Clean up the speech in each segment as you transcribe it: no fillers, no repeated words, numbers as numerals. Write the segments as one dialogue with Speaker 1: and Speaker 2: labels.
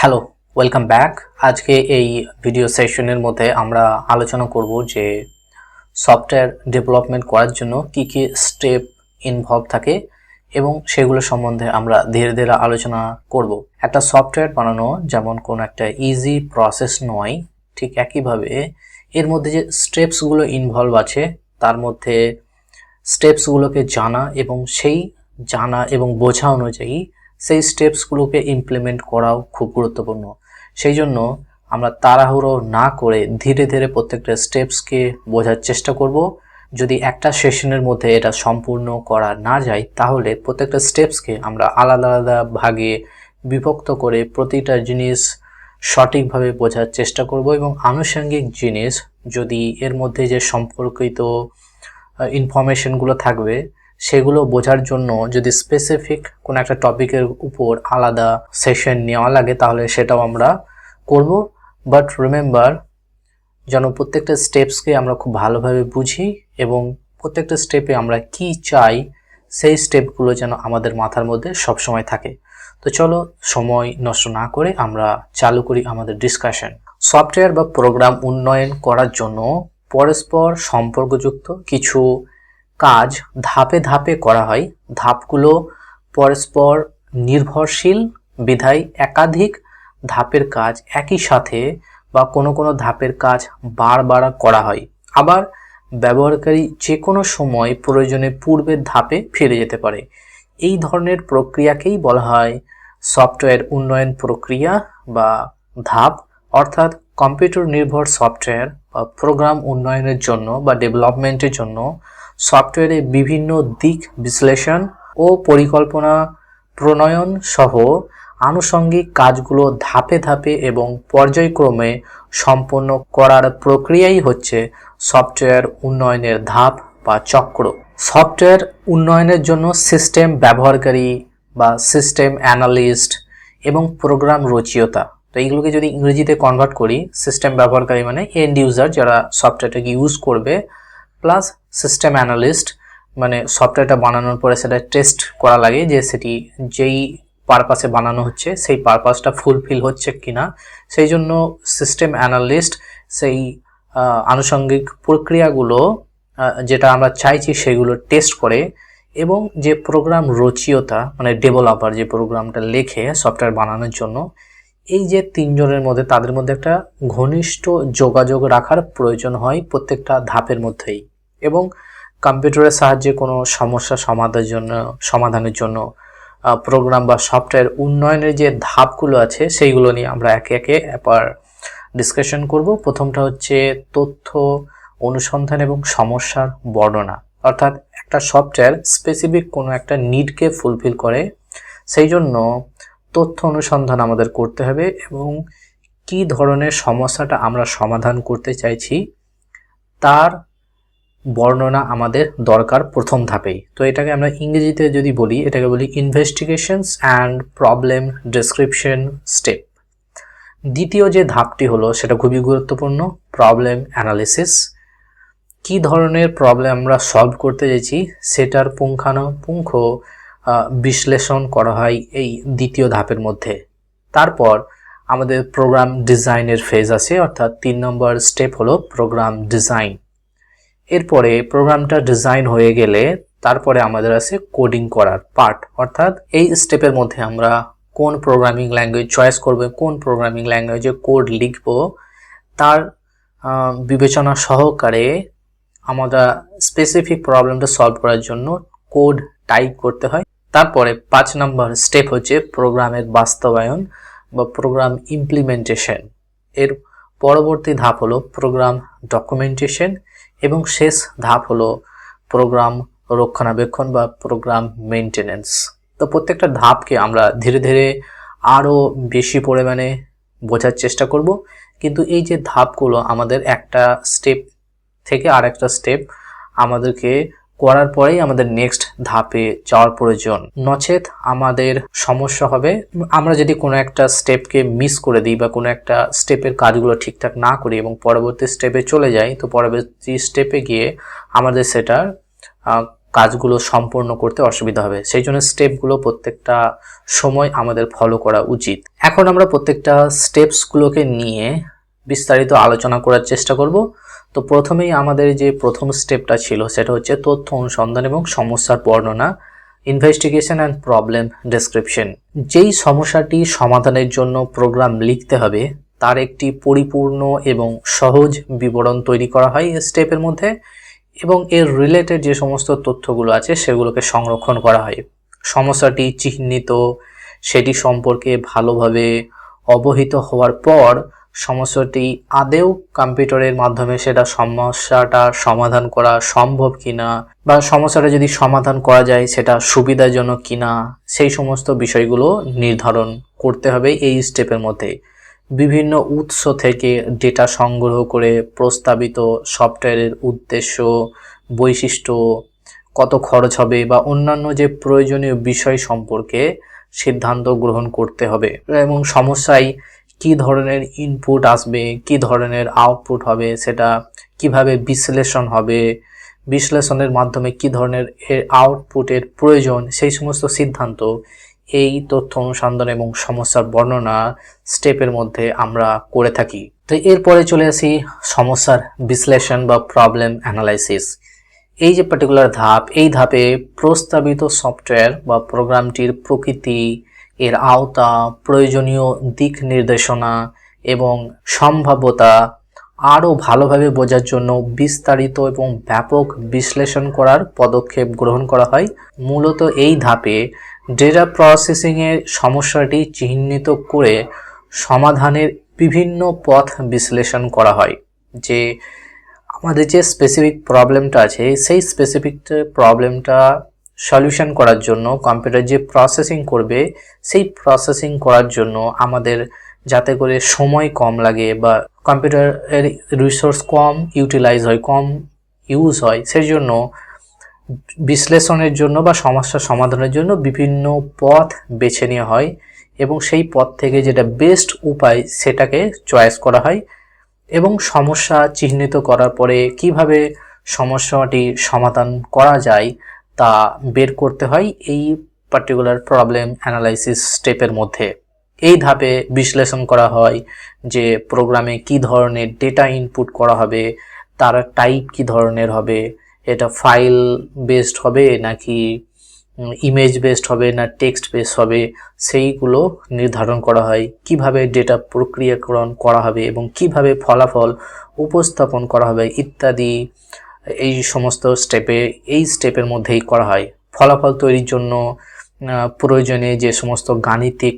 Speaker 1: Hello, welcome back. আজকে এই video সেশনের মধ্যে আমরা আলোচনা করব যে সফটওয়্যার ডেভেলপমেন্ট করার জন্য কি কি স্টেপ ইনভলভ থাকে এবং সেগুলো সম্বন্ধে আমরা ধীরে ধীরে আলোচনা করব। একটা সফটওয়্যার বানানো যেমন কোনো একটা ইজি প্রসেস নয়, ঠিক একইভাবে এর মধ্যে যে স্টেপসগুলো ইনভলভ আছে তার মধ্যে স্টেপসগুলোকে জানা এবং সেই জানা এবং বোঝা অনুযায়ী সেই স্টেপসগুলোকে ইমপ্লিমেন্ট করাও খুব গুরুত্বপূর্ণ। সেই জন্য আমরা তাড়াহুড়ো না করে ধীরে ধীরে প্রত্যেকটা স্টেপসকে বোঝার চেষ্টা করব। যদি একটা সেশনের মধ্যে এটা সম্পূর্ণ করা না যায় তাহলে প্রত্যেকটা স্টেপসকে আমরা আলাদা আলাদা ভাগে বিভক্ত করে প্রতিটা জিনিস সঠিকভাবে বোঝার চেষ্টা করব এবং আনুষঙ্গিক জিনিস যদি এর মধ্যে যে সম্পর্কিত ইনফরমেশনগুলো থাকবে সেগুলো বোঝার জন্য যদি স্পেসিফিক কোনো একটা টপিকের উপর আলাদা সেশন নেওয়া লাগে তাহলে সেটাও আমরা করব। বাট রিমেম্বার, যেন প্রত্যেকটা স্টেপসকে আমরা খুব ভালোভাবে বুঝি এবং প্রত্যেকটা স্টেপে আমরা কি চাই সেই স্টেপগুলো যেন আমাদের মাথার মধ্যে সবসময় থাকে। তো চলো সময় নষ্ট না করে আমরা চালু করি আমাদের ডিসকাশন। সফটওয়্যার বা প্রোগ্রাম উন্নয়ন করার জন্য পরস্পর সম্পর্কযুক্ত কিছু কাজ ধাপে ধাপে করা হয়। ধাপগুলো পরস্পর নির্ভরশীল বিধায় একাধিক ধাপের কাজ একই সাথে বা কোনো কোনো ধাপের কাজ বারবার করা হয়। আবার ব্যবহারকারী যে কোনো সময় প্রয়োজনে পূর্বের ধাপে ফিরে যেতে পারে। এই ধরনের প্রক্রিয়াকেই বলা হয় সফটওয়্যার উন্নয়ন প্রক্রিয়া বা ধাপ। অর্থাৎ কম্পিউটার নির্ভর সফটওয়্যার বা প্রোগ্রাম উন্নয়নের জন্য বা ডেভেলপমেন্টের জন্য সফটওয়্যারের বিভিন্ন দিক বিশ্লেষণ ও পরিকল্পনা প্রণয়ন সহ আনুষঙ্গিক কাজগুলো ধাপে ধাপে এবং পর্যায়ক্রমে সম্পন্ন করার প্রক্রিয়াই হচ্ছে সফটওয়্যার উন্নয়নের ধাপ বা চক্র। সফটওয়্যার উন্নয়নের জন্য সিস্টেম ব্যবহারকারী বা সিস্টেম অ্যানালিস্ট এবং প্রোগ্রাম রচয়িতা, তো এইগুলোকে যদি ইংরেজিতে কনভার্ট করি, সিস্টেম ব্যবহারকারী মানে এন্ড ইউজার যারা সফটওয়্যারটাকে ইউজ করবে, প্লাস সিস্টেম অ্যানালিস্ট মানে সফটওয়্যারটা বানানোর পরে সেটা টেস্ট করা লাগে যে সেটি যেই পারপাসে বানানো হচ্ছে সেই পারপাসটা ফুলফিল হচ্ছে কিনা। সেই জন্য সিস্টেম অ্যানালিস্ট সেই আনুষঙ্গিক প্রক্রিয়াগুলো যেটা আমরা চাইছি সেগুলো টেস্ট করে। এবং যে প্রোগ্রাম রচয়িতা মানে ডেভেলপার যে প্রোগ্রামটা লেখে সফটওয়্যার বানানোর জন্য, এই যে তিনজনের মধ্যে তাদের মধ্যে একটা ঘনিষ্ঠ যোগাযোগ রাখার প্রয়োজন হয় প্রত্যেকটা ধাপের মধ্যেই। এবং কম্পিউটারের সাহায্যে কোনো সমস্যা সমাধানের জন্য প্রোগ্রাম বা সফটওয়্যার উন্নয়নের যে ধাপগুলো আছে সেইগুলো নিয়ে আমরা একে একে এবার ডিসকাশন করব। প্রথমটা হচ্ছে তথ্য অনুসন্ধান এবং সমস্যার বর্ণনা। অর্থাৎ একটা সফটওয়্যার স্পেসিফিক কোনো একটা নিডকে ফুলফিল করে, সেই জন্য তথ্য অনুসন্ধান আমাদের করতে হবে এবং কি ধরনের সমস্যাটা আমরা সমাধান করতে চাইছি তার বর্ণনা আমাদের দরকার প্রথম ধাপেই। তো এটাকে আমরা ইংরেজিতে যদি বলি, এটাকে বলি investigations and problem description step. দ্বিতীয় যে ধাপটি হলো সেটা খুবই গুরুত্বপূর্ণ, প্রবলেম অ্যানালিসিস। কি ধরনের প্রবলেম আমরা সলভ করতে চাইছি সেটার পুঙ্খানুপুঙ্খ বিশ্লেষণ করা হয় এই দ্বিতীয় ধাপের মধ্যে। তারপর আমাদের প্রোগ্রাম ডিজাইনের ফেজ আছে, অর্থাৎ 3 নম্বর স্টেপ হলো প্রোগ্রাম ডিজাইন। এরপরে প্রোগ্রামটা ডিজাইন হয়ে গেলে তারপরে আমাদের আছে কোডিং করার পার্ট। অর্থাৎ এই স্টেপের মধ্যে আমরা কোন প্রোগ্রামিং ল্যাঙ্গুয়েজ চয়েস করব, কোন প্রোগ্রামিং ল্যাঙ্গুয়েজে কোড লিখব তার বিবেচনা সহকারে আমরা স্পেসিফিক প্রবলেমটা সলভ করার জন্য কোড টাইপ করতে হয়। তারপরে 5 নম্বর স্টেপ হচ্ছে প্রোগ্রামের বাস্তবায়ন বা প্রোগ্রাম ইমপ্লিমেন্টেশন। এর পরবর্তী ধাপ হলো প্রোগ্রাম ডকুমেন্টেশন এবং শেষ ধাপ হলো প্রোগ্রাম রক্ষণাবেক্ষণ বা প্রোগ্রাম মেইনটেনেন্স। তো প্রত্যেকটা ধাপকে আমরা ধীরে ধীরে আরও বেশি পরিমাণে বোঝার চেষ্টা করব, কিন্তু এই যে ধাপগুলো আমাদের একটা স্টেপ থেকে আর একটা স্টেপ আমাদেরকে করার পরেই আমাদের নেক্সট ধাপে যাওয়ার প্রয়োজন, নচেত আমাদের সমস্যা হবে। আমরা যদি কোনো একটা স্টেপকে মিস করে দিই বা কোনো একটা স্টেপের কাজগুলো ঠিকঠাক না করি এবং পরবর্তী স্টেপে চলে যাই, তো পরবর্তী স্টেপে গিয়ে আমাদের সেটার কাজগুলো সম্পূর্ণ করতে অসুবিধা হবে। সেই জন্য স্টেপগুলো প্রত্যেকটা সময় আমাদের ফলো করা উচিত। এখন আমরা প্রত্যেকটা স্টেপসগুলোকে নিয়ে বিস্তারিত আলোচনা করার চেষ্টা করব। তো প্রথমেই আমাদের যে প্রথম স্টেপটা ছিল সেটা হচ্ছে তথ্য অনুসন্ধান এবং সমস্যার বর্ণনা, ইনভেস্টিগেশন অ্যান্ড প্রবলেম ডেসক্রিপশন। যেই সমস্যাটি সমাধানের জন্য প্রোগ্রাম লিখতে হবে তার একটি পরিপূর্ণ এবং সহজ বিবরণ তৈরি করা হয় এই স্টেপের মধ্যে, এবং এর রিলেটেড যে সমস্ত তথ্যগুলো আছে সেগুলোকে সংরক্ষণ করা হয়। সমস্যাটি চিহ্নিত, সেটি সম্পর্কে ভালোভাবে অবহিত হওয়ার পর সমস্যাটি আদৌ কম্পিউটারের মাধ্যমে সমস্যাটা সমাধান করা সম্ভব কিনা, বা সমস্যাটা যদি সমাধান করা যায় সেটা সুবিধাজনক কিনা, সেই সমস্ত বিষয়গুলো নির্ধারণ করতে হবে এই স্টেপের মধ্যে। বিভিন্ন উৎস থেকে ডেটা সংগ্রহ করে প্রস্তাবিত সফটওয়্যারের উদ্দেশ্য, বৈশিষ্ট্য, কত খরচ হবে বা অন্যান্য যে প্রয়োজনীয় বিষয় সম্পর্কে সিদ্ধান্ত গ্রহণ করতে হবে, এবং সমস্যায় কি ধরনের ইনপুট আসবে, কি ধরনের আউটপুট হবে, সেটা কিভাবে বিশ্লেষণ হবে, বিশ্লেষণের মাধ্যমে কি ধরনের আউটপুটের প্রয়োজন, সেই সমস্ত সিদ্ধান্ত এই তথ্য অনুসন্ধান এবং সমস্যার বর্ণনা স্টেপের মধ্যে আমরা করে থাকি। তো এরপরে চলে আসি সমস্যার বিশ্লেষণ বা প্রবলেম অ্যানালাইসিস। এই যে পার্টিকুলার ধাপ, এই ধাপে প্রস্তাবিত সফটওয়্যার বা প্রোগ্রামটির প্রকৃতি, এর আওতা, প্রয়োজনীয় দিক নির্দেশনা এবং সম্ভাব্যতা আরও ভালোভাবে বোঝার জন্য বিস্তারিত এবং ব্যাপক বিশ্লেষণ করার পদক্ষেপ গ্রহণ করা হয়। মূলত এই ধাপে ডেটা প্রসেসিংয়ের সমস্যাটি চিহ্নিত করে সমাধানের বিভিন্ন পথ বিশ্লেষণ করা হয়। যে আমাদের যে স্পেসিফিক প্রবলেমটা আছে সেই স্পেসিফিক প্রবলেমটা সলিউশন করার জন্য কম্পিউটার যে প্রসেসিং করবে সেই প্রসেসিং করার জন্য আমাদের যাতে করে সময় কম লাগে বা কম্পিউটারের রিসোর্স কম ইউটিলাইজ হয়, কম ইউজ হয়, সেই জন্য বিশ্লেষণের জন্য বা সমস্যা সমাধানের জন্য বিভিন্ন পথ বেছে নেওয়া হয়, এবং সেই পথ থেকে যেটা বেস্ট উপায় সেটাকে চয়েস করা হয়। এবং সমস্যা চিহ্নিত করার পরে কিভাবে সমস্যাটি সমাধান করা যায় তা বের করতে হয় এই পার্টিকুলার প্রবলেম অ্যানালাইসিস স্টেপের মধ্যে। এই ধাপে বিশ্লেষণ করা হয় যে প্রোগ্রামে কি ধরনের ডেটা ইনপুট করা হবে, তার টাইপ কি ধরনের হবে, এটা ফাইল বেসড হবে নাকি ইমেজ বেসড হবে না টেক্সট বেসড হবে, সেইগুলো নির্ধারণ করা হয়। কিভাবে ডেটা প্রক্রিয়াকরণ করা হবে এবং কিভাবে ফলাফল উপস্থাপন করা হবে ইত্যাদি এই সমস্ত এই স্টেপের মধ্যেই করা হয়। ফলাফল তৈরির জন্য প্রয়োজনে যে সমস্ত গাণিতিক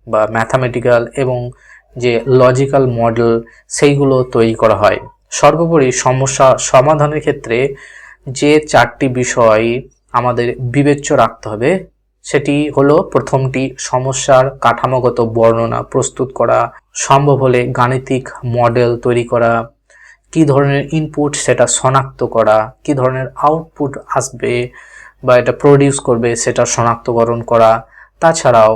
Speaker 1: বা ম্যাথামেটিক্যাল এবং যে লজিক্যাল মডেল সেইগুলো তৈরি করা হয়। সর্বোপরি সমস্যা সমাধানের ক্ষেত্রে যে চারটি বিষয় আমাদের বিবেচ্য রাখতে হবে সেটি হলো, প্রথমটি সমস্যার কাঠামোগত বর্ণনা প্রস্তুত করা, সম্ভব হলে গাণিতিক মডেল তৈরি করা, কি ধরনের ইনপুট সেটা শনাক্ত করা, কি ধরনের আউটপুট আসবে বা এটা প্রডিউস করবে সেটা শনাক্তকরণ করা। তাছাড়াও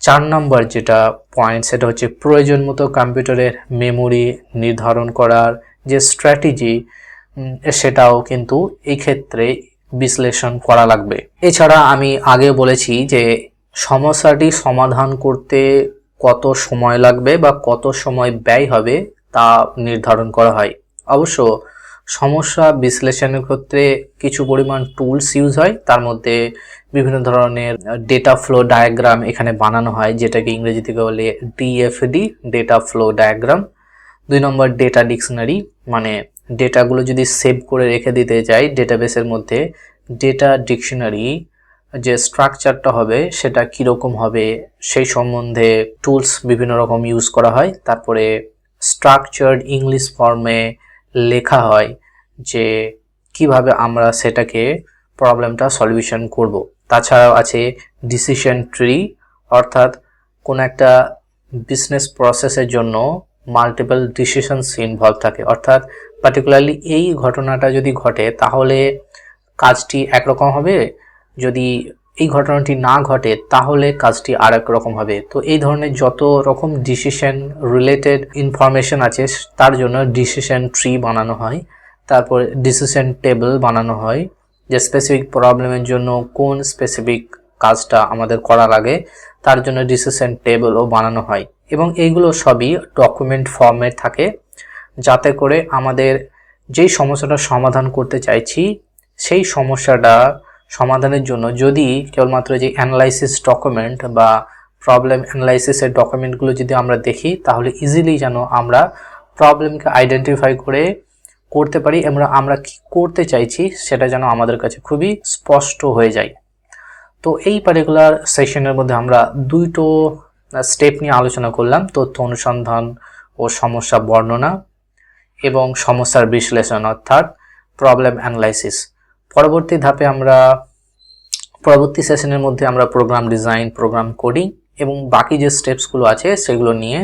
Speaker 1: 4 নম্বর যেটা পয়েন্ট সেটা হচ্ছে প্রয়োজন মতো কম্পিউটারের মেমোরি নির্ধারণ করার যে স্ট্র্যাটেজি সেটাও কিন্তু এই ক্ষেত্রে বিশ্লেষণ করা লাগবে। এছাড়া আমি আগে বলেছি যে সমস্যাটি সমাধান করতে কত সময় লাগবে বা কত সময় ব্যয় হবে তা নির্ধারণ করা হয়। অবশ্য সমস্যা বিশ্লেষণের ক্ষেত্রে কিছু পরিমাণ টুলস ইউজ হয়, তার মধ্যে বিভিন্ন ধরনের ডেটা ফ্লো ডায়াগ্রাম এখানে বানানো হয়, যেটাকে ইংরেজি থেকে বলে ডিএফডি, ডেটা ফ্লো ডায়াগ্রাম। 2 নম্বর ডেটা ডিকশনারি, মানে ডেটাগুলো যদি সেভ করে রেখে দিতে যাই ডেটাবেসের মধ্যে, ডেটা ডিকশনারি যে স্ট্রাকচারটা হবে সেটা কীরকম হবে সেই সম্বন্ধে টুলস বিভিন্ন রকম ইউজ করা হয়। তারপরে স্ট্রাকচার্ড ইংলিশ ফর্মে লেখা হয় যে কিভাবে আমরা সেটাকে প্রবলেমটা সলিউশন করব। তাছাড়াও আছে ডিসিশন ট্রি, অর্থাৎ কোন একটা বিজনেস প্রসেসের জন্য মাল্টিপল ডিসিশনস ইনভলভ থাকে, অর্থাৎ পার্টিকুলারলি এই ঘটনাটা যদি ঘটে তাহলে কাজটি একরকম হবে, যদি এই ঘটনাটি না ঘটে তাহলে কাজটি আরেক রকম হবে। তো এই ধরনের যত রকম ডিসিশন রিলেটেড ইনফরমেশন আছে তার জন্য ডিসিশন ট্রি বানানো হয়, তারপর ডিসিশন টেবিল বানানো হয়, যে স্পেসিফিক প্রবলেমের জন্য কোন স্পেসিফিক কাজটা আমাদের করা লাগে, তার জন্য ডিসিশন টেবলও বানানো হয় এবং এইগুলো সবই ডকুমেন্ট ফর্মে থাকে, যাতে করে আমাদের যেই সমস্যাটা সমাধান করতে চাইছি সেই সমস্যাটা সমাধানের জন্য যদি কেবলমাত্র যে অ্যানালাইসিস ডকুমেন্ট বা প্রবলেম অ্যানালাইসিসের ডকুমেন্টগুলো যদি আমরা দেখি, তাহলে ইজিলি যেন আমরা প্রবলেমকে আইডেন্টিফাই করতে পারি এবং আমরা কি করতে চাইছি সেটা যেন আমাদের কাছে খুবই স্পষ্ট হয়ে যায়। তো এই পার্টিকুলার সেশনের মধ্যে আমরা দুটো স্টেপ নিয়ে আলোচনা করলাম, তথ্য অনুসন্ধান ও সমস্যা বর্ণনা এবং সমস্যার বিশ্লেষণ অর্থাৎ প্রবলেম অ্যানালাইসিস। পরবর্তী সেশনের মধ্যে আমরা প্রোগ্রাম ডিজাইন, প্রোগ্রাম কোডিং এবং বাকি যে স্টেপসগুলো আছে সেগুলো নিয়ে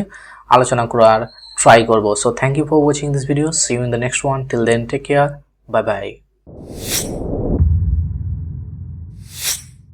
Speaker 1: আলোচনা করার ট্রাই করব। So thank you for watching this video. See you in the next one. Till then take care. Bye by.